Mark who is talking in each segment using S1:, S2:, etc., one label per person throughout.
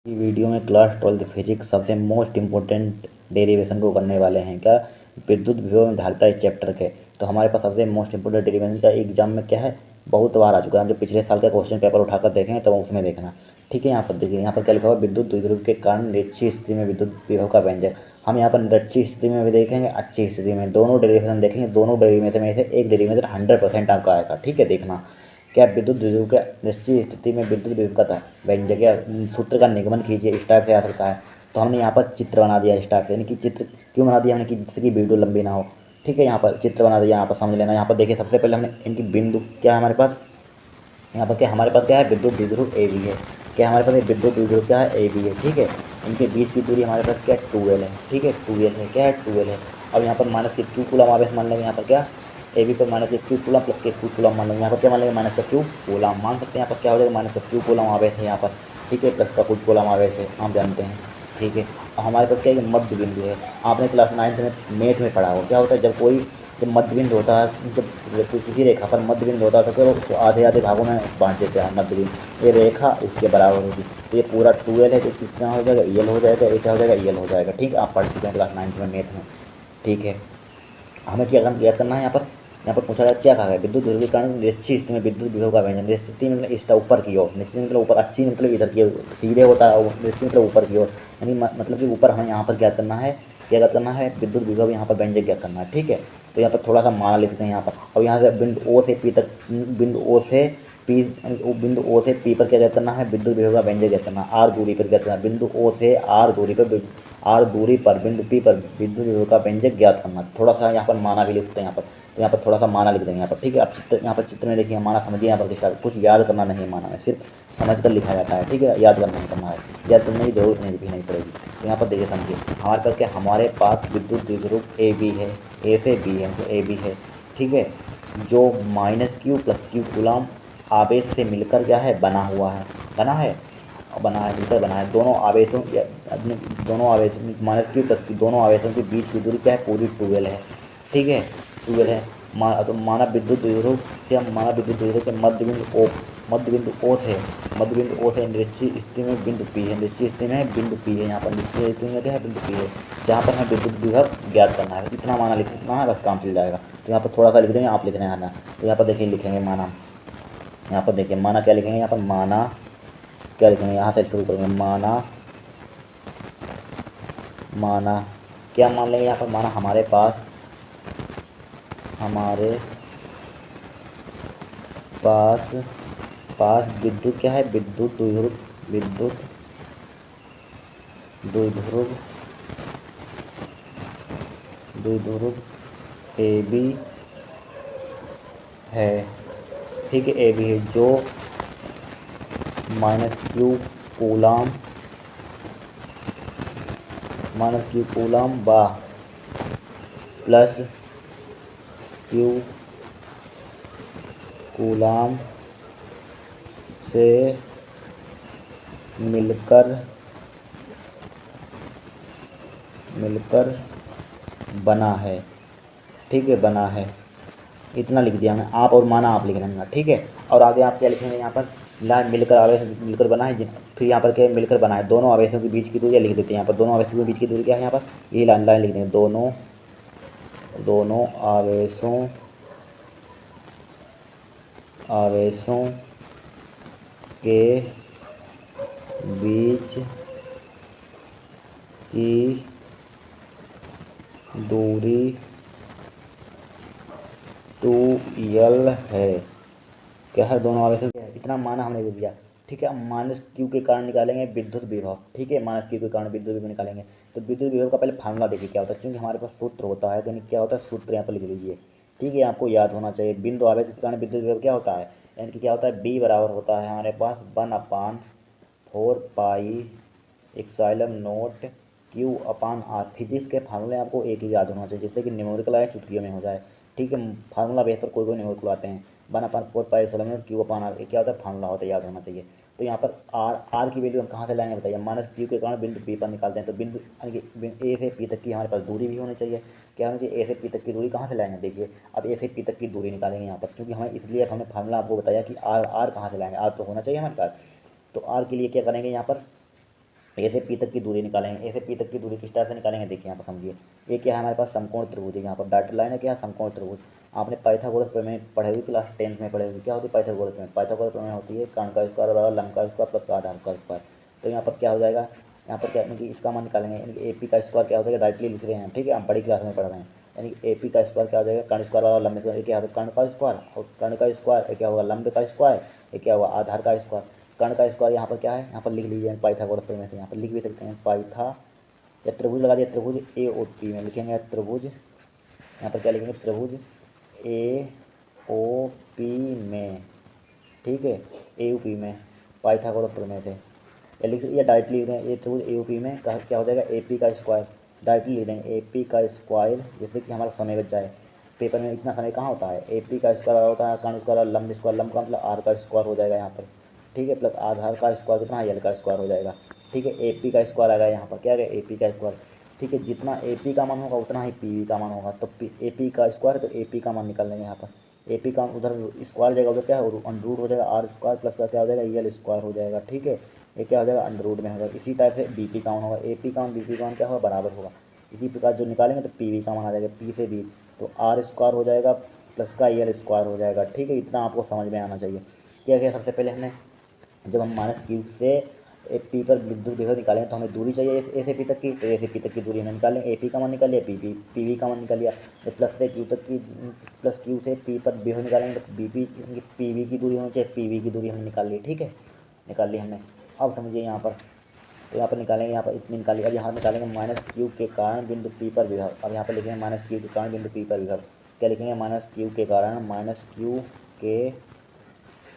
S1: की वीडियो में class 12 physics सबसे मोस्ट इम्पोर्टेंट डेरिवेशन को करने वाले हैं। क्या विद्युत विभव धारिता इस चैप्टर के। तो हमारे पास सबसे मोस्ट इम्पोर्टेंट डेरिवेशन का एग्जाम में क्या है, बहुत बार आ चुका है। हम जो पिछले साल का क्वेश्चन पेपर उठाकर देखेंगे तो उसमें देखना। ठीक है, यहाँ पर देखिए, यहाँ पर क्या लिखा हुआ, विद्युत द्विध्रुव के कारण निश्चित स्थिति में विद्युत विभव का व्यंजक। हम यहाँ पर निश्चित स्थिति में भी देखेंगे, अच्छी स्थिति में, दोनों डेरिवेशन देखेंगे। दोनों डेरिवेशन में से एक डेरिवेशन 100% आपका आएगा। ठीक है, देखना क्या विद्युत द्विध्रुव के निश्चित स्थिति में विद्युत विभव का व्यंजक या सूत्र का निगमन कीजिए, इस टाइप से आ सकता है। तो हमने यहाँ पर चित्र बना दिया इस टाइप से, यानी कि चित्र क्यों बना दिया हमने कि जिससे कि वीडियो लंबी ना हो। ठीक है, यहाँ पर चित्र बना दिया, यहाँ पर समझ लेना। यहाँ पर देखिए, सबसे पहले हमने इनकी बिंदु क्या है हमारे पास, यहाँ पर क्या हमारे पास क्या है, विद्युत द्विध्रुव ए बी है। क्या हमारे पास विद्युत द्विध्रुव क्या है, ए बी है। ठीक है, इनके बीच की दूरी हमारे पास क्या है, 2L है। ठीक है, 2L है, क्या है, 2L है। अब यहाँ पर माइनस के क्यू कूलम आवेश मान लेंगे। यहाँ पर क्या ए बी पर माइनस के क्यू कूलम प्लस के क्यू कूलम मान लेंगे। यहाँ पर क्या मान लेंगे, माइनस का क्यू कूलम मान सकते हैं। यहाँ पर क्या हो जाएगा, माइनस का क्यू कूलम आवेश है यहाँ पर। ठीक है, प्लस का कुछ कूलम आवेश है, आप जानते हैं। ठीक है, और हमारे पास क्या है, मध्य बिंदु है। आपने क्लास 9th में मैथ में पढ़ा हो, क्या होता है जब मध्य बिंदु होता है, जब किसी रेखा पर मध्य बिंदु होता है तो फिर उसको आधे आधे भागों में बांट देते हैं मध्य बिंदु। ये रेखा इसके बराबर होगी, तो ये पूरा 2L है, तो कितना हो जाएगा, EL हो जाएगा। ये क्या हो जाएगा, EL हो जाएगा। ठीक है, आप पढ़ चुके हैं क्लास 9th में मैथ में। ठीक है, हमें क्या करना, याद करना है। यहाँ पर पूछा गया क्या कहा गया, विद्युत विभव के कारण निश्चित स्थिति में विद्युत विभव का व्यंजन। निश्चित मतलब इसका ऊपर की ओर, निश्चित मतलब ऊपर, अच्छी मतलब इधर की ओर सीधे होता है, और निश्चित मतलब ऊपर की ओर, यानी मतलब कि ऊपर हमें यहाँ पर क्या करना है, विद्युत विभव यहाँ पर व्यंजक क्या करना है। ठीक है, तो यहाँ पर थोड़ा सा माना लिखते हैं यहाँ पर। और यहाँ से बिंदु ओ से पी तक, बिंदु ओ से पी, बिंदु ओ से पी पर क्या करना है, विद्युत विभव का व्यंजक क्या करना है, आर दूरी पर क्या करना है, बिंदु ओ से आर दूरी पर बिंदु पी पर विद्युत विभव का व्यंजक ज्ञात करना। थोड़ा सा यहाँ पर माना भी लिखते हैं यहाँ पर, तो यहाँ पर थोड़ा सा माना लिख देंगे यहाँ पर। ठीक है, अब चित्र, यहाँ पर चित्र में देखिए, माना समझिए। यहाँ पर किसका कुछ याद करना नहीं है, माना में सिर्फ समझ कर लिखा जाता है। ठीक है, याद करना नहीं करना है, याद करने की जरूरत नहीं पड़ेगी। तो यहाँ पर देखिए, समझिए, हमारे पास क्या, हमारे पास विद्युत द्विध्रुव ए बी है, ए से बी है, तो ए बी है। ठीक है, जो minus Q plus Q coulomb आवेश से मिलकर क्या है, बना हुआ है, मिलकर बना है। दोनों आवेशों दोनों आवेश माइनस क्यू प्लस क्यू, दोनों आवेशों के बीच की दूरी क्या है, पूरी 2L है। ठीक है, 2L है। तो माना विद्युत द्विध्रुव के मध्य बिंदु ओ से निश्चित स्थिति में बिंदु पी है, निश्चित स्थिति में बिंदु पी है। यहाँ पर निश्चित स्थिति में क्या है, बिंदु पी है, जहाँ पर हमें विद्युत विभव ज्ञात करना है। इतना माना लिखना है, बस काम चल जाएगा। तो यहाँ पर थोड़ा सा लिख देंगे, आप लिखने आना। तो यहाँ पर देखिए, लिखेंगे माना। यहाँ पर देखिए, माना क्या लिखेंगे, यहाँ पर माना क्या लिखेंगे, यहाँ से शुरू करेंगे। माना, माना क्या मान लेंगे यहाँ पर, माना हमारे पास पास विद्युत क्या है, विद्युत द्विध्रुव द्विध्रुव ए बी है। ठीक है, ए बी है, जो माइनस क्यू कूलम बा प्लस क्यू कूलम से मिलकर बना है। ठीक है, बना है, इतना लिख दिया हमने। आप और माना आप लिख लेंगे। ठीक है, और आगे आप क्या लिखेंगे, यहाँ पर लाइन मिलकर आवेश मिलकर बना है। फिर यहाँ पर क्या मिलकर बना है, दोनों आवेशों के बीच की दूरी लिख देते हैं। यहाँ पर दोनों आवेशों के बीच की दूरी क्या है, यहाँ पर ये लाइन लिख देंगे, दोनों आवेशों के बीच की दूरी 2L है। क्या है, दोनों आवेशों के, इतना माना हमने लिख दिया। ठीक है, अब माइनस क्यू के कारण निकालेंगे विद्युत विभव। ठीक है, माइनस क्यू के कारण विद्युत विभव निकालेंगे। तो विद्युत विभव का पहले फार्मूला देखिए क्या होता है, क्योंकि हमारे पास सूत्र होता है, यानी क्या होता है, सूत्र यहाँ पर लिख लीजिए। ठीक है, आपको याद होना चाहिए, बिंदु आवेश के कारण विद्युत विभव क्या होता है, यानी कि क्या होता है, बी बराबर होता है हमारे पास 1/4 pi epsilon naught Q upon R. Physics के फार्मूले आपको एक ही याद होना चाहिए, जिससे कि न्यूमेरिकल आए, चुटकियों में हो जाए। ठीक है, फार्मूला बेस पर कोई न्यूमेरिकल आते हैं। 1/4 pi epsilon naught Q upon are, क्या होता है, फार्मूला होता है, याद होना चाहिए। तो यहाँ पर आर की वैल्यू हम कहाँ से लाएंगे बताइए, माइनस क्यू के कारण बिंदु पी पर निकालते हैं। तो बिंदु यानी कि ए से पी तक की हमारे पास दूरी भी होनी चाहिए। क्या होनी चाहिए, ए से पी तक की दूरी कहाँ से लाएंगे, देखिए अब ए से पी तक की दूरी निकालेंगे यहाँ पर, क्योंकि हमें इसलिए हमने फार्मूला आपको बताया कि आर कहाँ से लाएंगे, आर तो होना चाहिए हमारे पास। तो आर के लिए क्या करेंगे, यहाँ पर ए से पी तक की दूरी निकालेंगे। ए से पी तक की दूरी किस टाइप से निकालेंगे, देखिए यहाँ पर समझिए। ये क्या है हमारे पास, समकोण त्रिभुज है। यहाँ पर डॉटेड लाइन है, क्या है, समकोण त्रिभुज। आपने पाइथागोरस प्रमेय पढ़े हुई, क्लास 10th में पढ़े हुई। क्या होती है पाइथागोरस प्रमेय? पाइथागोरस प्रमेय होती है कर्ण का स्क्वायर बराबर लंब का स्क्वायर प्लस आधार का स्क्वायर। तो यहाँ पर क्या हो जाएगा, यहाँ पर क्या यानी कि इसका मान निकालेंगे, यानी कि ए पी का स्क्वायर क्या हो जाएगा, डायरेक्टली लिख रहे हैं, ठीक है, हम बड़ी क्लास में पढ़ रहे हैं। यानी कि ए पी का स्क्वायर क्या हो जाएगा, कर्ण स्क्वायर बराबर लंब स्क्वायर, क्या होगा कर्ण का स्क्वायर, और कर्ण का स्क्वायर क्या होगा, लंब का स्क्वायर, ये क्या होगा, आधार का स्क्वायर। कर्ण का स्क्वायर यहाँ पर क्या है, यहाँ पर लिख लीजिए पाइथागोरस प्रमेय से, यहाँ पर लिख भी सकते हैं पाइथा, या त्रिभुज लगा दिया, त्रिभुज ए ओ पी में लिखेंगे त्रिभुज, यहाँ पर क्या लिखेंगे, त्रिभुज ए ओ पी में, ठीक है, ए यू पी में पाइथागोरस प्रमेय से या लिख या डायरेक्टली लिख दें, ये त्रिभुज ए यू पी में क्या हो जाएगा, ए पी का स्क्वायर, डायरेक्टली लिख देंगे ए पी का स्क्वायर, जिससे कि हमारा समय बच जाए। पेपर में इतना समय कहाँ होता है, ए पी का स्क्वायर होता है कर्ण स्क्वायर, लंब स्क्वायर, लंब का मतलब आर का स्क्वायर हो जाएगा यहाँ पर, ठीक है, प्लस आधार का स्क्वायर कितना है, एल का स्क्वायर हो जाएगा, ठीक है। ए पी का स्क्वायर आ गया यहाँ पर, क्या आ गया, ए पी का स्क्वायर, ठीक है। जितना ए पी का मान होगा उतना ही पी वी का मान होगा, तो ए पी का स्क्वायर तो ए पी का मान निकाल लेंगे यहाँ पर। ए पी का उधर स्क्वायर जाएगा, उधर क्या है अंडर हो जाएगा, आर स्क्वायर प्लस का क्या हो जाएगा, एल स्क्वायर हो जाएगा, ठीक है। ये क्या हो जाएगा, अंडर में होगा। इसी टाइप से बी पी का मान होगा, ए पी का मान बी पी का मान क्या होगा, बराबर होगा। इसी प्रकार जो निकालेंगे तो पी वी का मान आ जाएगा, पी से बी तो आर स्क्वायर हो जाएगा प्लस का एल स्क्वायर हो जाएगा, ठीक है। इतना आपको समझ में आना चाहिए। क्या किया सबसे पहले हमने, जब हम माइनस क्यूब से ए पी पर विद्युत विभव निकालें तो हमें दूरी चाहिए ए से पी तक की, तो ए से पी तक की दूरी हमें निकालें, ए पी का मान निकाल लिया, पी वी का मान निकाल लिया। तो प्लस से क्यू तक की, प्लस क्यू से पी पर विभव निकालेंगे तो पी वी की दूरी होनी चाहिए, पी वी की दूरी हमने निकाल ली, ठीक है, निकाल ली हमने। अब समझिए यहाँ पर, तो यहाँ पर निकालेंगे, यहाँ पर इतनी निकाली। अब यहाँ निकालेंगे माइनस क्यू के कारण बिंदु पी पर विभव। अब यहाँ पर लिखेंगे माइनस क्यू के कारण बिंदु पी पर विभव, क्या लिखेंगे, माइनस क्यू के कारण, माइनस क्यू के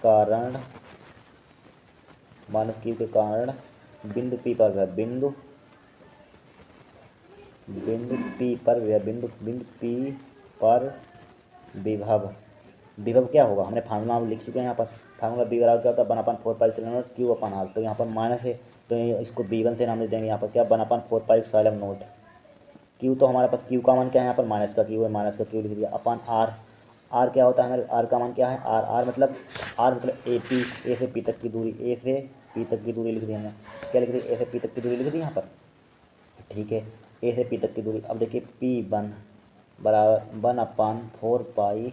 S1: कारण, माइनस क्यू के कारण बिंदु पी पर विभव, बिंदु पी पर विभव, बिंदु पी पर विभव। विभव क्या होगा, हमने फार्मूला लिख चुके हैं यहाँ पर। फार्मूला बी बराबर क्या होता है, 1/4 क्यू अपन आर। तो यहाँ पर माइनस है तो इसको b1 से नाम दे देंगे, यहाँ पर क्या 1/4 क्यू। तो हमारे पास क्यू का मान क्या है, यहाँ पर माइनस का क्यू है, माइनस का क्यू लिख दिया अपन आर। आर क्या होता है हमारे, आर का मान क्या है, आर मतलब ए पी, ए से पी तक की दूरी, ए से पी तक की दूरी लिख दी हमने। क्या लिख दी, ए से पी तक की दूरी लिख दी यहाँ पर, ठीक है, ए से पी तक की दूरी। अब देखिए P1 बराबर 1/4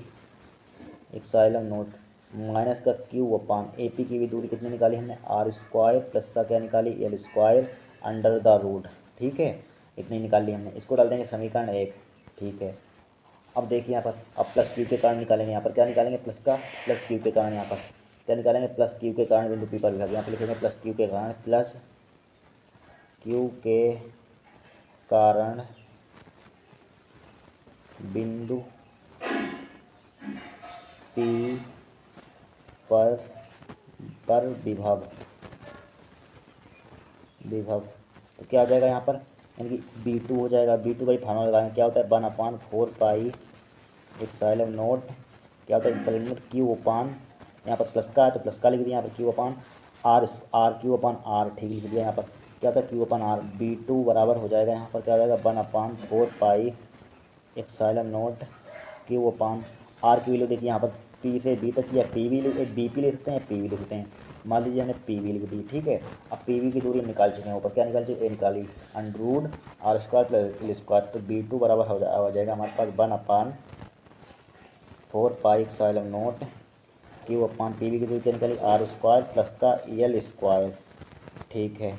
S1: एप्सिलॉन नोट माइनस का क्यू अपान ए पी की भी दूरी कितनी निकाली हमने, आर स्क्वायर प्लस का क्या निकाली, L square under the root, ठीक है, इतनी निकाल ली हमने। इसको डाल देंगे समीकरण 1, ठीक है। अब देखिए यहाँ पर, अब प्लस क्यू के कारण निकालेंगे, यहाँ पर क्या निकालेंगे, प्लस क्यू के कारण, यहाँ पर क्या निकालेंगे, प्लस क्यू के कारण बिंदु पी पर विभव। यहाँ पर लिखेंगे प्लस क्यू के कारण, प्लस क्यू के कारण बिंदु पी पर विभव। तो क्या आ जाएगा यहाँ पर, यानी कि B2 हो जाएगा। B2 भाई फार्मूला लगाएंगे, क्या होता है 1/4 एप्सिलॉन नोट, क्या होता है एप्सिलॉन नोट क्यू अपान, यहाँ पर प्लस का है तो प्लस का लिख दिया, यहाँ पर Q upon R Q upon R, ठीक लिख दिया। यहाँ पर क्या होता है क्यू अपान आर। B2 बराबर हो जाएगा, यहाँ पर क्या हो जाएगा 1/4 epsilon naught Q upon R की वैल्यू देखिए यहाँ पर पी से बी तक, या पी वी बी पी लिख सकते हैं, पी वी लिख सकते हैं। मान लीजिए हमने पी वी लिख दी, ठीक है। अब पी वी की दूरी निकाल चुके हैं, ऊपर क्या निकाल चुके, ए निकाली, under R square plus L square. तो B2 बराबर हो जाएगा हमारे पास 1/4 epsilon naught Q upon P V की दूरी क्या निकाली, आर स्क्वायर प्लस का एल स्क्वायर, ठीक है,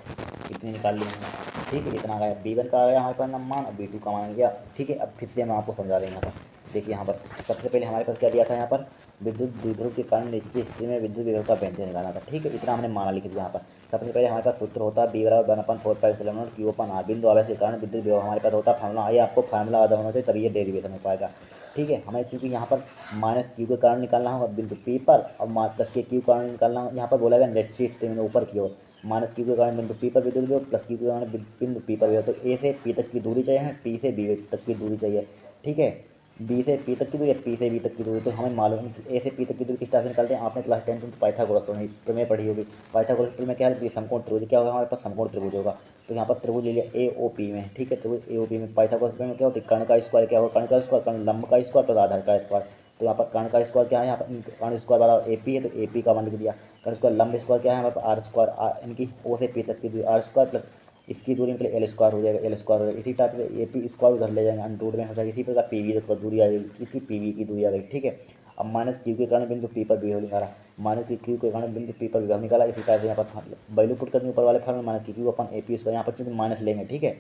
S1: कितनी निकाल ली हमने, ठीक है। इतना आ गया, B1 का आ गया हमारे पास मान, और B2 का मान आ गया, ठीक है। अब फिर से मैं आपको समझा देंगे। यहाँ पर देखिए, यहाँ पर सबसे पहले हमारे पास क्या दिया था, यहाँ पर विद्युत द्विध्रुव के कारण निश्चित स्थिति में विद्युत विभव का व्यंजक निकालना था, ठीक है। इतना हमने माना लिख दिया। यहाँ पर सबसे पहले हमारे पास सूत्र होता है B बराबर 1/4 epsilon naught Q upon R. बिंदु आवेश के कारण विद्युत विभव हमारे पास होता है फार्मूला, आइए आपको फार्मूला आता होना चाहिए तभी ये डेरिवेशन हो पाएगा, ठीक है। हमें चूंकि यहाँ पर माइनस क्यू के कारण निकालना होगा बिंदु पी पर, और प्लस के क्यू कारण निकालना होगा, यहाँ पर बोला गया निश्चित स्थिति में ऊपर की ओर, माइनस क्यू के कारण बिंदु पी पर विद्युत विभव, प्लस क्यू के कारण बिंदु पी पर विभव। तो ए से पी तक की दूरी चाहिए हमें, पी से बी तक की दूरी चाहिए, ठीक है। बी से पी तक की दूरी, पी से बी तक की दूरी। तो हमें मालूम है कि ए से पी तक की दूरी किस तरह से निकालते हैं, आपने क्लास 10 में पाइथागोरस प्रमेय पढ़ी होगी। पाइथागोरस प्रमेय क्या है, समकोण त्रिभुज, क्या होगा हमारे पास समकोण त्रिभुज होगा। तो यहाँ पर त्रिभुज ले लिया ए ओ पी में, ठीक है, त्रिभुज ए ओ पी में पाइथागोरस प्रमेय क्या होती है, कर्ण का स्क्वायर क्या होगा, कर्ण का स्क्वायर, कर्ण लंब का स्क्वायर प्लस आधार का स्क्वायर। तो यहाँ पर कर्ण का स्क्वायर क्या है, यहाँ पर कर्ण स्क्वायर बराबर ए पी है, तो ए पी का मान लिख दिया। कर्ण स्क्वायर लंब स्क्वायर क्या है यहाँ पर आर स्क्वायर, इनकी ओ से पी तक की दूरी आर स्क्वायर प्लस इसकी दूरी निकले एल स्क्वायर हो जाएगा, एल स्क्वायर हो जाएगा। इसी टाइप से ए पी स्क्वायर उधर ले जाएंगे, अंडरूट में हो जाएगा। इसी प्रकार पी वी पर दूरी आ जाएगी, इसी पी वी की दूरी आ गई, ठीक है। अब माइनस क्यू के कारण बिंदु पी पर विभव निकाला, माइनस क्यू के कारण बिंदु पी पर विभव निकाला। इसी टाइप से यहाँ पर वैल्यू पुट करने ऊपर वाले formula minus Q upon A P square, यहाँ पर माइनस लेंगे, ठीक है।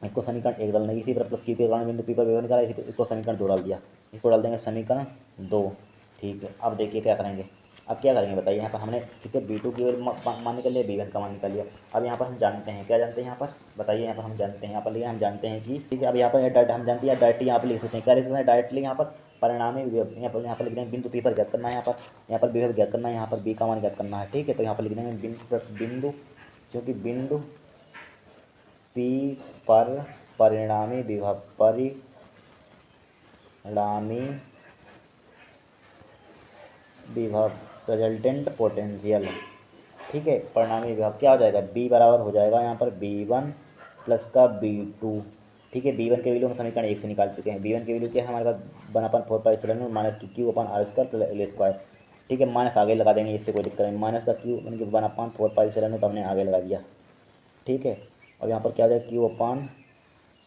S1: इसको समीकरण एक डालने, इसी पर प्लस क्यू के कारण बिंदु पी पर विभव निकाला, इसको समीकरण दो डाल दिया, इसको डाल देंगे समीकरण दो, ठीक है। अब देखिए क्या करेंगे, अब क्या करेंगे बताइए। यहाँ पर हमने ठीक है बी टू की मान निकाल लिया, बी वन का मान निकाल लिया। अब यहाँ पर हम जानते हैं, क्या जानते हैं यहाँ पर बताइए, यहाँ पर हम जानते हैं, यहाँ पर लिया हम जानते हैं कि ठीक है। अब यहाँ पर डायरेक्ट हम जानते हैं, डायरेक्टली यहाँ पर लिख सकते हैं, क्या लिख सकते हैं डायरेक्टली यहाँ पर परिणामी विभव, यहाँ पर लिख देंगे बिंदु पी पर ज्ञात करना है, यहाँ पर विभव ज्ञात करना है, यहाँ पर बी का मान ज्ञात करना है, ठीक है। तो यहाँ पर लिख देंगे बिंदु, क्योंकि बिंदु पी पर परिणामी विभव, परिणामी विभव रिजल्टेंट पोटेंशियल, ठीक है। परिणामी विभव क्या हो जाएगा, बी बराबर हो जाएगा यहाँ पर बी वन प्लस का बी टू, ठीक है। बी वन के वैल्यू हम समीकरण एक से निकाल चुके हैं। बी वन की वैल्यू क्या है हमारे पास 1/4 minus Q upon R square plus L square, ठीक है। माइनस आगे लगा देंगे, इससे कोई दिक्कत नहीं, माइनस का क्यू यानी कि 1/4 तो हमने आगे लगा दिया, ठीक है। और यहाँ पर क्या हो जाएगा क्यू अपान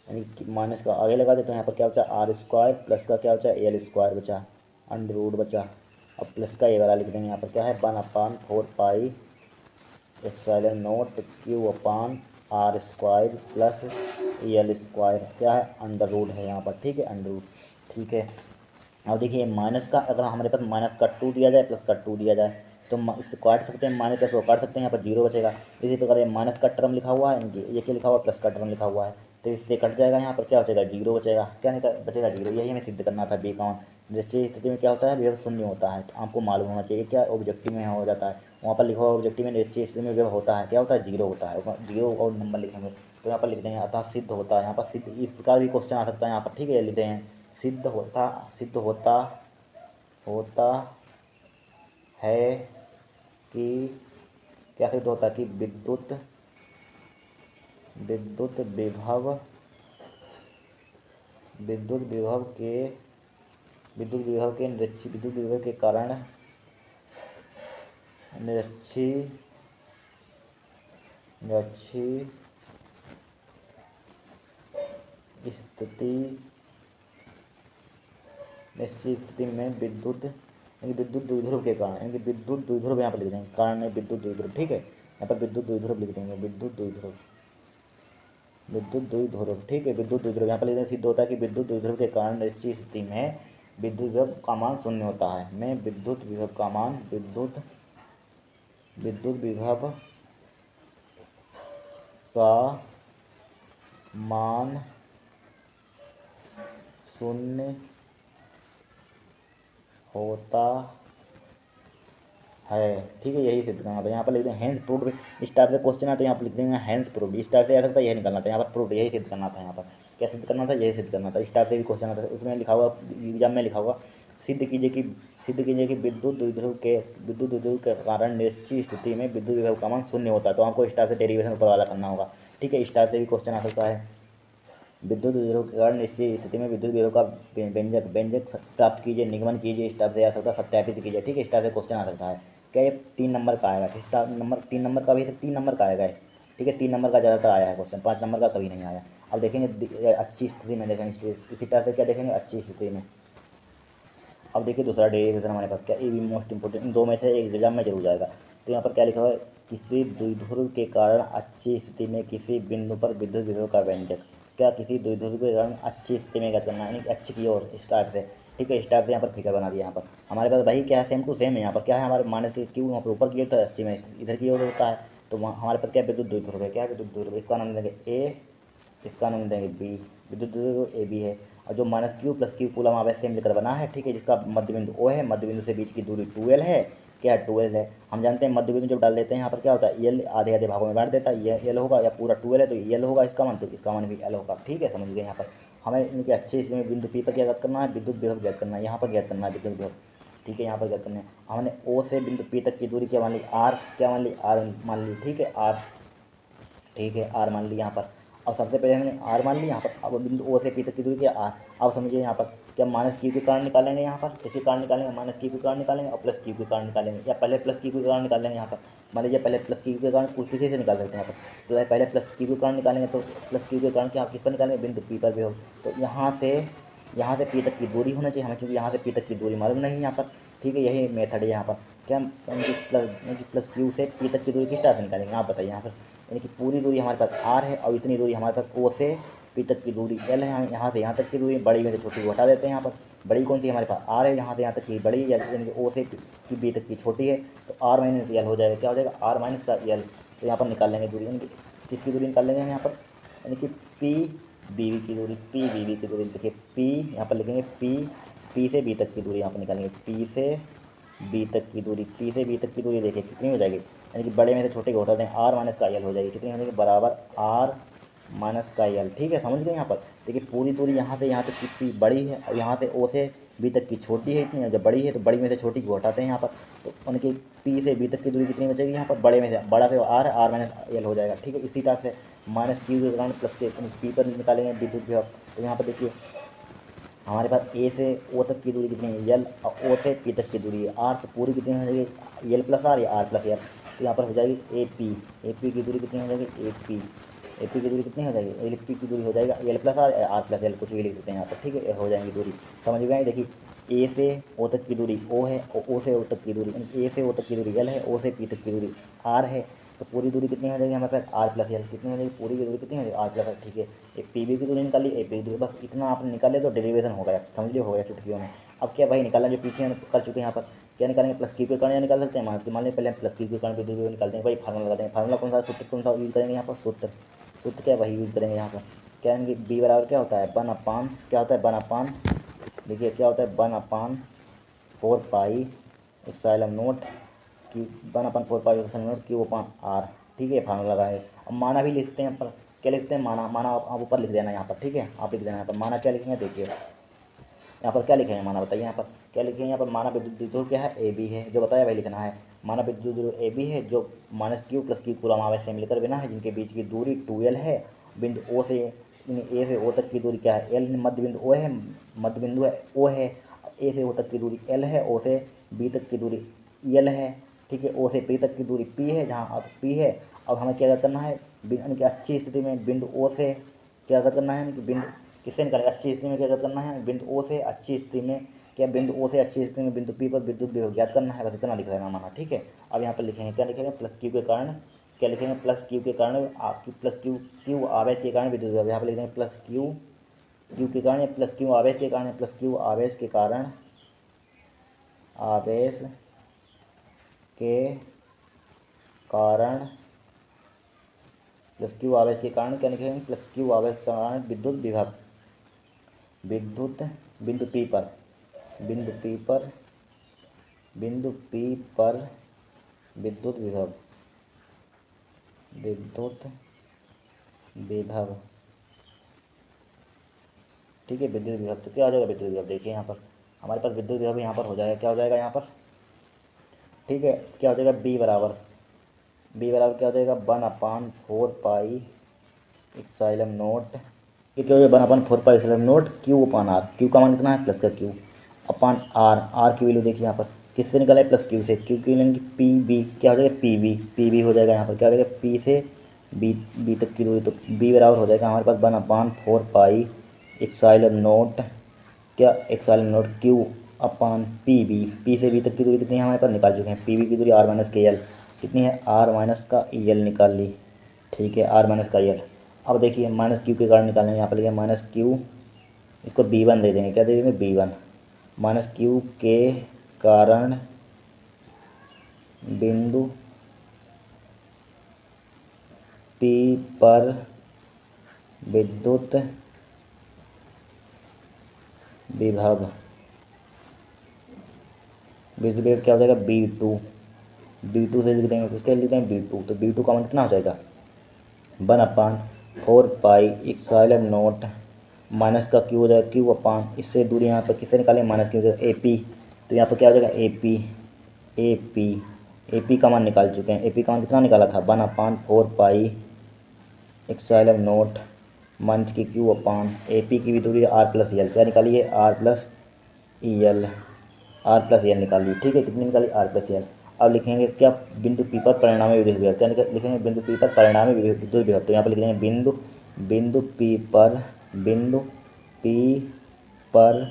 S1: यानी कि माइनस का आगे लगा दे, तो यहाँ पर क्या बचा आर स्क्वायर प्लस का क्या बचा एल स्क्वायर बचा, अंडर रूट बचा। अब प्लस का ये वाला लिख देंगे, यहाँ पर क्या है 1/4 epsilon naught Q upon R square plus L square, क्या है अंडर रूट है यहाँ पर, ठीक है अंडर रूट, ठीक है। अब देखिए माइनस का अगर हमारे पास माइनस का 2 दिया जाए प्लस का 2 दिया जाए तो इससे काट सकते हैं, माइनस प्लस को काट सकते हैं, यहाँ पर जीरो बचेगा। इसी प्रकार ये माइनस का टर्म लिखा हुआ है, ये क्या लिखा हुआ है प्लस का टर्म लिखा हुआ है, तो इससे कट जाएगा, यहाँ पर क्या बचेगा जीरो बचेगा, क्या नहीं बचेगा जीरो। यही हमें सिद्ध करना था बी का मान। निश्चित स्थिति में क्या होता है विभव शून्य होता है, आपको मालूम होना चाहिए, क्या ऑब्जेक्टिव में हो जाता है, वहाँ पर लिखा हुआ ऑब्जेक्टिव में निश्चित स्थिति में विभव होता है, क्या होता है जीरो होता है, जीरो और नंबर लिखेंगे तो यहाँ पर लिख देंगे अतः सिद्ध होता है। यहाँ पर सिद्ध इस प्रकार भी क्वेश्चन आ सकता है यहाँ पर, ठीक है। लिखते हैं सिद्ध होता है कि क्या सिद्ध होता है कि विद्युत विभव के कारण निरक्षी स्थिति में विद्युत द्विध्रुव के कारण, यानी कि विद्युत द्विध्रुव यहाँ पर लिख देंगे, कारण है विद्युत द्विध्रुव, ठीक है। यहाँ पर विद्युत द्विध्रुव लिख देंगे, विद्युत द्विध्रुव, ठीक है। विद्युत द्विध्रुव यहाँ पर लिख देंगे, सिद्ध होता है कि विद्युत द्विध्रुव के कारण निश्चित स्थिति में विद्युत विभव का मान शून्य होता है। मैं विद्युत विभव का मान शून्य होता है, ठीक है। यही सिद्ध करना था, यहाँ पर लिख दें हैंस प्रूव्ड। इस टाइप से क्वेश्चन आता है, यहाँ पर लिख देंगे हैंस प्रूव्ड। इस टाइप से आ सकता है, यही निकालना था, यहाँ पर प्रूव्ड यही सिद्ध करना था। यहाँ पर क्या सिद्ध करना था, यही सिद्ध करना था। इस टाइप से भी क्वेश्चन आता है, उसमें लिखा हुआ एग्जाम में लिखा हुआ सिद्ध कीजिए कि विद्युत द्विध्रुव के कारण निश्चित स्थिति में विद्युत विभव का मान शून्य होता है। तो आपको इस टाइप से डेरिवेशन ऊपर वाला करना होगा, ठीक है। इस टाइप से भी क्वेश्चन आ सकता है, विद्युत द्विध्रुव के कारण निश्चित स्थिति में विद्युत विभव का व्यंजक प्राप्त कीजिए, निगमन कीजिए। इस टाइप से आ सकता है, सत्यापित कीजिए, ठीक है। इस टाइप से क्वेश्चन आ सकता है। क्या ये 3 नंबर का आएगा, 3 नंबर का भी है, 3 नंबर का आएगा, ठीक है। 3 नंबर का ज़्यादातर आया है क्वेश्चन, 5 नंबर का कभी नहीं आया। अब देखेंगे अच्छी स्थिति में, देखेंगे इसी टाइप से क्या देखेंगे अच्छी स्थिति में। अब देखिए दूसरा डेरिवेशन हमारे पास क्या, ये भी मोस्ट इंपोर्टेंट, इन दो में से एक एग्जाम में जरूर जाएगा। तो यहाँ पर क्या लिखा हुआ है, किसी द्विध्रुव के कारण अच्छी स्थिति में किसी बिंदु पर विद्युत विभव का व्यंजक, क्या किसी द्विध्रुव के कारण अच्छी स्थिति में क्या करना है, यानी अच्छी की ओर इस टाइप से, ठीक है। इस टाइप से यहाँ पर फिगर बना दिया। यहाँ पर हमारे पास भाई क्या है, सेम टू सेम है। यहाँ पर क्या है हमारे माइनस के क्यू वहाँ पर ऊपर की ओर, तो अच्छी में इधर की ओर होता है, तो हमारे पास क्या विद्युत द्विध्रुव है, क्या है विद्युत द्विध्रुव, इसका नाम देंगे ए, इसका नाम देंगे बी, विद्युत द्विध्रुव ए बी है। और जो minus Q plus Q coulomb आप ऐसे लेकर बना है, ठीक है, जिसका मध्य बिंदु ओ है, मध्य बिंदु से बीच की दूरी 2l है, क्या है 2l है। हम जानते हैं मध्य बिंदु जब डाल देते हैं यहाँ पर क्या होता है एल आधे आधे भागों में बांट देता है, ये एल होगा, या पूरा 2l है तो एल होगा इसका मान, तो इसका मान भी एल होगा, ठीक है। समझ गए। यहाँ पर हमें इनके अच्छे इसमें बिंदु पी पर क्या ज्ञात करना है, विद्युत विभव ज्ञात करना है, यहाँ पर ज्ञात करना है विद्युत विभव, ठीक है। यहाँ पर ज्ञात करना है, हमने ओ से बिंदु पी तक की दूरी क्या मान ली, आर, क्या मान ली आर मान ली, ठीक है आर, ठीक है आर मान ली यहाँ पर। अब सबसे पहले हमने आर मान ली यहाँ पर, अब बिंदु ओ से पी तक की दूरी क्या आर। अब समझिए यहाँ पर क्या माइनस क्यू के कारण निकालेंगे यहाँ पर, किसके कारण निकालेंगे, माइनस क्यू के कारण निकालेंगे और प्लस क्यू के कारण निकालेंगे, या पहले प्लस क्यू के कारण निकालेंगे यहाँ पर। मान लीजिए पहले प्लस क्यू के कारण किसी से निकाल सकते हैं यहाँ पर, तो पहले प्लस क्यू के कारण निकालेंगे, तो प्लस क्यू के कारण क्या किस पर निकालेंगे, बिंदु पी पर भी हो। तो यहाँ से पी तक की दूरी होना चाहिए हमें, चूँकि यहाँ से पी तक की दूरी मालूम नहीं है यहाँ पर, ठीक है, यही मेथड है यहाँ पर। क्या यानी कि प्लस क्यू से पी तक की दूरी किस तरह से निकालेंगे आप बताइए यहाँ पर। यानी कि पूरी दूरी हमारे पास आर है और इतनी दूरी हमारे पास ओ से पी तक की दूरी एल है, हम यहाँ से यहाँ तक की दूरी बड़ी में से छोटी को हटा देते हैं यहाँ पर। बड़ी कौन सी हमारे पास आर है, यहाँ से यहाँ तक की बड़ी, यानी कि ओ से की बी तक की छोटी है, तो आर माइनस एल हो जाएगा, क्या हो जाएगा, आर माइनस का एल। तो यहाँ पर निकाल लेंगे दूरी, यानी कि किसकी दूरी निकाल लेंगे हम यहाँ पर, यानी कि पी बी वी की दूरी, पी बी वी की दूरी। देखिए पी यहाँ पर लिखेंगे पी से बी तक की दूरी यहाँ पर निकालेंगे, पी से बी तक की दूरी, पी से बी तक की दूरी देखिए कितनी हो जाएगी, यानी कि बड़े में से छोटे को हटा दें, आर माइनस का एल हो जाएगी, कितनी हो जाएगी, बराबर आर माइनस का एल। ठीक है, समझ गए यहाँ पर। देखिए पूरी दूरी यहाँ से यहाँ तक कितनी बड़ी है और यहाँ से ओ से बी तक की छोटी है, इतनी जब बड़ी है तो बड़ी में से छोटी को हटाते हैं यहाँ पर, तो उनकी पी से बी तक की दूरी कितनी बचेगी यहाँ पर, बड़े में से बड़ा पे आर माइनस एल हो जाएगा। ठीक है, इसी तरह से माइनस क्यू के कारण प्लस के पी पर निकालेंगे विद्युत विभव। तो यहाँ पर देखिए हमारे पास ए से ओ तक की दूरी कितनी है, एल, और ओ से पी तक की दूरी है आर, तो पूरी कितनी हो जाएगी, एल प्लस आर या आर प्लस एल। तो यहाँ पर हो जाएगी ए पी की दूरी कितनी हो जाएगी, ए पी की दूरी कितनी हो जाएगी, एल पी की दूरी हो जाएगा L plus R plus L, कुछ भी लिख देते हैं यहाँ पर। ठीक है, हो जाएंगी दूरी, समझ गए। देखिए ए से ओ तक की दूरी ओ है और ओ से ओ तक की दूरी, ए से ओ तक की दूरी एल है, ओ से पी तक की दूरी आर है, तो पूरी दूरी कितनी हो जाएगी हमारे पास, आर प्लस एल। कितनी हो जाएगी, पूरी की दूरी कितनी हो जाएगी, आर प्लस एल। ठीक है, एक पी बी की दूरी निकाली, ए पी की दूरी, बस इतना आपने निकाले तो डेरिवेशन हो गया, समझ लियो, हो गया चुटकियों में। अब क्या भाई निकालना जो पीछे हम कर चुके हैं यहाँ पर, क्या निकालेंगे, प्लस क्यू के कारण या निकाल सकते हैं, मान लीजिए पहले हम प्लस क्यू के कारण विद्युत विभव निकालते हैं भाई, फार्मूला लगा देंगे, फार्मूला कौन सा, सूत्र कौन सा यूज़ करेंगे यहाँ पर, सूत्र क्या वही यूज़ करेंगे यहाँ पर। क्या है बी बराबर क्या होता है, वन अपान, क्या होता है वन अपान, देखिए क्या होता है one upon 4 pi epsilon naught Q, 1/4 pi epsilon naught Q upon R. ठीक है, फार्मूला लगा है। अब माना भी लिखते हैं पर, क्या लिखते हैं, माना आप ऊपर लिख देना यहाँ पर। ठीक है, आप लिख देना यहाँ पर माना, क्या लिखेंगे देखिए यहाँ पर क्या लिखे हैं माना, बताइए यहाँ पर क्या लिखे हैं, यहाँ पर माना विद्युत क्या है, ए बी है, जो बताया वही लिखना है। माना विद्युत ए बी है जो minus Q plus Q coulomb आवेश से मिलकर बना है, जिनके बीच की दूरी 2l है, बिंदु ओ से ए से ओ तक की दूरी क्या है, एल, मध्य बिंदु ओ है, मध्य बिंदु है ओ है, ए से ओ तक की दूरी एल है, ओ से बी तक की दूरी एल है। ठीक है, ओ से पी तक की दूरी पी है, जहाँ अब पी है। अब हमें क्या करना है, यानी कि अच्छी स्थिति में बिंदु ओ से क्या करना है, कि बिंदु किससे निकालेंगे, अच्छी स्थिति में क्या करना है, बिंदु ओ से अच्छी स्थिति में, क्या बिंदु ओ से अच्छी स्थिति में बिंदु पी पर विद्युत विभव ज्ञात करना है, बस इतना लिख लेना माना। ठीक है, अब यहाँ पर लिखेंगे क्या लिखेंगे, प्लस क्यू के कारण, क्या लिखेंगे, प्लस क्यू के कारण प्लस क्यू आवेश के कारण विद्युत विभव, यहाँ पर लिख देंगे प्लस क्यू के कारण, प्लस क्यू आवेश के कारण, प्लस क्यू आवेश के कारण, आवेश के कारण, प्लस क्यू आवेश के कारण क्या लिखेंगे, प्लस क्यू आवेश के कारण विद्युत विभव, विद्युत बिंदु पी पर, बिंदु पी पर विद्युत विभव, विद्युत विभव। ठीक है, विद्युत विभव तो क्या हो जाएगा, विद्युत विभव देखिए यहाँ पर हमारे पास विद्युत विभव यहाँ पर हो जाएगा, क्या हो जाएगा यहाँ पर। ठीक है, क्या हो जाएगा, बी बराबर क्या हो जाएगा, 1/4 पाई एप्सिलॉन नोट, ये क्या हो जाएगा 1/4 pi epsilon naught Q upon R, Q का मान कितना है, प्लस का क्यू, अपान आर की वैल्यू देखिए यहाँ पर किससे निकाला है, प्लस क्यू से, क्यू की लेंगे पी बी, क्या हो जाएगा पी बी हो जाएगा यहाँ पर, क्या हो जाएगा पी से बी तक की दूरी, तो बी बराबर हो जाएगा हमारे पास 1/4 पाई एप्सिलॉन नोट, क्या epsilon naught Q upon P से बी तक की दूरी कितनी है हमारे पास निकाल चुके हैं, पी बी की दूरी आर माइनस के एल कितनी है, आर माइनस का एल निकाल ली। ठीक है, आर माइनस का एल। अब देखिए माइनस क्यू के कारण निकालेंगे, यहाँ पर लिखे माइनस क्यू, इसको B1 दे देंगे, क्या दे देंगे B1, माइनस क्यू के कारण बिंदु P पर विद्युत विभव, विद्युत विभव क्या हो जाएगा, B2 से लिख देंगे, किसके लिख देंगे B2, तो B2 का मान कितना हो जाएगा 1/4 पाई एप्सिलॉन नोट, माइनस का क्यू हो जाएगा क्यू अपान, इससे दूरी यहाँ पर किससे निकालें, माइनस क्यू ए पी, तो यहाँ पर क्या हो जाएगा ए पी का मान निकाल चुके हैं, ए पी का मान कितना निकाला था 1/4 पाई एप्सिलॉन नोट माइनस की क्यू अपान ए पी की भी दूरी है आर प्लस यल, क्या निकालिए R plus L, R plus L निकालिए। ठीक है, कितनी निकाली आर प्लस यल। अब लिखेंगे क्या बिंदु पी पर परिणामी विद्युत विभव, क्या लिखेंगे बिंदु पी पर परिणामी विद्युत विभव। तो यहाँ पर लिख देंगे बिंदु पी पर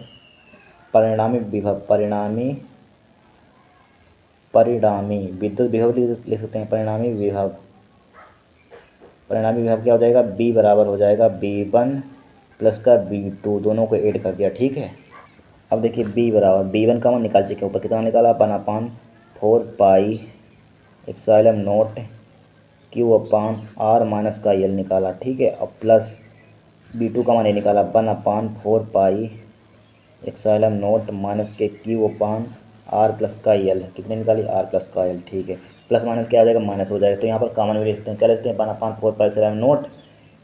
S1: परिणामी विभव, परिणामी विद्युत विभव लिख सकते हैं। परिणामी विभव क्या हो जाएगा, बी बराबर हो जाएगा B1 प्लस का B2, दोनों को ऐड कर दिया। ठीक है, अब देखिए बी बराबर B1 का मान निकाल चुके ऊपर, कितना निकाला 1/4 pi epsilon naught Q upon R minus का यल निकाला। ठीक है, अब प्लस B2 का मान ये निकाला 1/4 पाई एप्सिलॉन नॉट माइनस के क्यू अपान आर प्लस का यल, कितने निकाली आर प्लस का यल। ठीक है, प्लस माइनस क्या आ जाएगा, माइनस हो जाएगा। तो यहाँ पर कॉमन भी ले सकते हैं, क्या ले सकते हैं 1/4 pi epsilon naught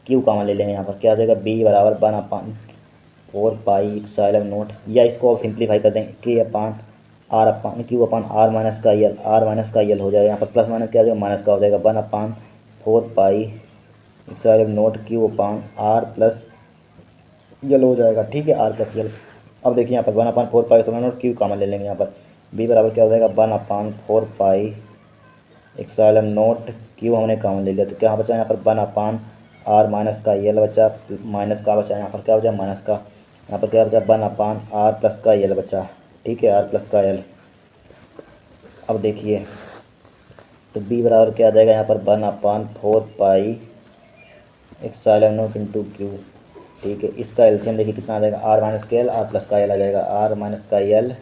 S1: Q common ले लेंगे। यहाँ पर क्या आ जाएगा बी बराबर 1/4 पाई एप्सिलॉन नॉट, या इसको सिंप्लीफाई कर देंगे के upon R upon Q upon R minus का यल हो जाएगा। यहाँ पर प्लस माइनस क्या आ जाएगा, माइनस का हो जाएगा 1/4 pi epsilon naught Q upon R plus L हो जाएगा। ठीक है, आर प्लस यल। अब देखिए यहाँ पर 1/4 pi epsilon naught Q common ले लेंगे। यहाँ पर बी बराबर क्या हो जाएगा 1/4 पाई एप्सिलॉन नॉट क्यू हमने कॉमन ले लिया, तो क्या बचा यहाँ पर 1/r माइनस का यल बचा, माइनस का बचा यहाँ पर क्या बचा माइनस का, यहाँ पर क्या बचा 1/r प्लस का यल बचा। ठीक है, आर प्लस का यल। अब देखिए तो बी बराबर क्या आ जाएगा यहाँ पर 1/4 pi epsilon not into Q. ठीक है, इसका एलसीएम देखिए कितना आ जाएगा आर माइनस का यल, आर प्लस का यल आ जाएगा, आर माइनस का यल,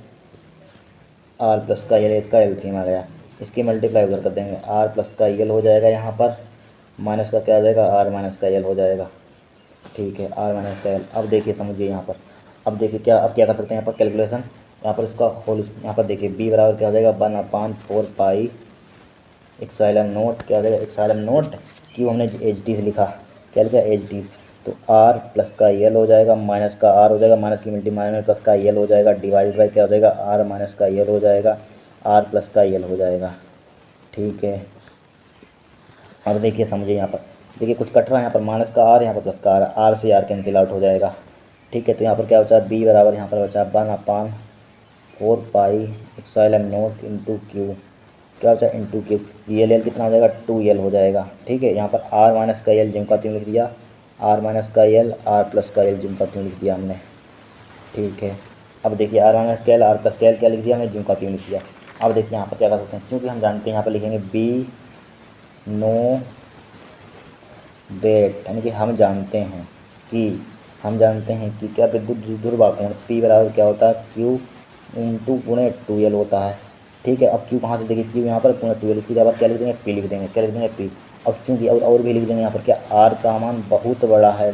S1: आर प्लस का यल, इसका एलसीएम आ गया। इसकी मल्टीप्लाई उधर कर देंगे, आर प्लस का यल हो जाएगा यहाँ पर, माइनस का क्या आ जाएगा आर माइनस का यल हो जाएगा। ठीक है, आर माइनस का यल। अब देखिए समझिए यहाँ पर, अब देखिए क्या कर सकते हैं यहाँ पर कैलकुलेशन, यहाँ पर इसका होल, यहाँ पर देखिए बी बराबर क्या हो जाएगा 1/4 पाई एप्सिलॉन नॉट, क्या हो जाएगा एप्सिलॉन नॉट क्यू हमने एच डी से लिखा, क्या लिखा एच डी, तो आर प्लस का यल हो जाएगा, माइनस का आर हो जाएगा, माइनस की मल्टी माइनस प्लस का यल हो जाएगा, डिवाइड बाई क्या हो जाएगा आर माइनस का यल हो जाएगा, आर प्लस का यल हो जाएगा। ठीक है, अब देखिए समझिए यहाँ पर, देखिए कुछ कट रहा है यहाँ पर, माइनस का आर, यहाँ पर प्लस का आर से आर कैंसिल आउट हो जाएगा। ठीक है, तो यहाँ पर क्या बचा बी बराबर यहाँ पर बचा 1/4 pi epsilon not into Q, क्या बचा इंटू क्यू, यल कितना हो जाएगा 2 यल हो जाएगा। ठीक है, यहाँ पर आर माइनस का यल जिम का त्यों लिख दिया, आर माइनस का यल, आर प्लस का यल जिम का त्यों लिख दिया हमने। ठीक है, अब देखिए आर माइनस का यल, आर प्लस का यल क्या लिख दिया हमने, जिम का त्यों लिख दिया। अब देखिए यहाँ पर क्या कर सकते हैं, चूँकि हम जानते हैं यहाँ पर लिखेंगे बी नो डेट, यानी कि हम जानते हैं कि क्या विद्युत ध्रुवाकोण पी बराबर क्या होता है क्यू इंटू गुणे 2l होता है। ठीक है, अब क्यू कहाँ से देखिए, क्यू यहाँ पर गुणे 2l, इसकी जगह क्या लिख देंगे पी लिख देंगे, क्या लिख देंगे पी। अब चूँकि और भी लिख देंगे यहाँ पर क्या आर का मान बहुत बड़ा है,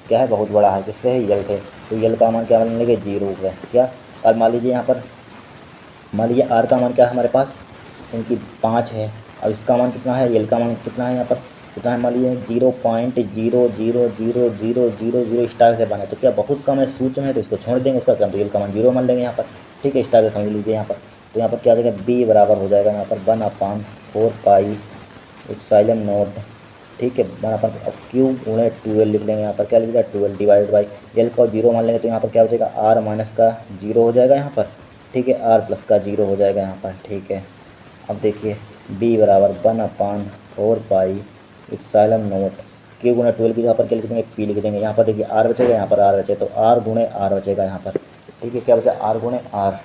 S1: क्या है बहुत बड़ा है, जिससे है यल थे, तो यल का मान क्या मान लेंगे 0 है। क्या, अब मान लीजिए यहाँ पर, मान लीजिए आर का मान क्या है हमारे पास, इनकी 5 है, अब इसका मान कितना है, यल का मान कितना है यहाँ पर कितना है, मान लीजिए 0.00000 स्टार से बना है, तो क्या बहुत कम है, सूच में है, तो इसको छोड़ देंगे, उसका कम, तो यल का मान 0 मान लेंगे यहाँ पर। ठीक है, स्टार से समझ लीजिए यहाँ पर, तो यहाँ पर क्या आ जाएगा बी बराबर हो जाएगा यहाँ पर 1/4 पाई एप्सिलॉन नॉट। ठीक है, 1/4 क्यू गुणे 2l लिख लेंगे यहाँ पर, क्या लिख देगा 2l डिवाइड बाई यल का 0 मान लेंगे, तो यहाँ पर क्या हो जाएगा आर माइनस का 0 हो जाएगा यहाँ पर। ठीक है, आर प्लस का 0 हो जाएगा यहाँ पर। ठीक है, अब देखिए बी बराबर 1/4 पाई एप्सिलॉन नॉट क्यू गुणे 2l की जगह पर क्या लिख देंगे पी लिख देंगे। यहाँ पर देखिए आर बचेगा, यहाँ पर आर बचे, तो आर गुणे आर बचेगा यहाँ पर। ठीक है, क्या बचा आर गुणे आर,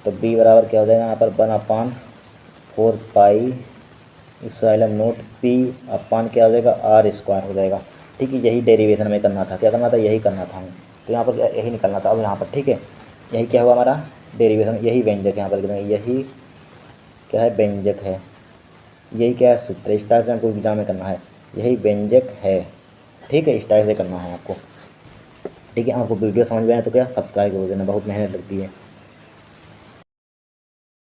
S1: तो बी बराबर क्या हो जाएगा यहाँ पर 1/4 पाई एप्सिलॉन नॉट पी अपान क्या हो जाएगा आर स्क्वायर हो जाएगा। ठीक है, यही डेरिवेशन में करना था, क्या करना था यही करना था हमें, तो यहाँ पर यही निकलना था। अब यहाँ पर ठीक है, यही क्या हुआ हमारा डेरिवेशन, यही व्यंजक यहाँ पर लिख देंगे, यही क्या है व्यंजक है, यही क्या है सूत्र, इस टाइप से हमको एग्जाम में करना है, यही व्यंजक है। ठीक है, इस टाइप से करना है आपको। ठीक है, आपको वीडियो समझ में आए तो क्या सब्सक्राइब कर देना, बहुत मेहनत लगती है।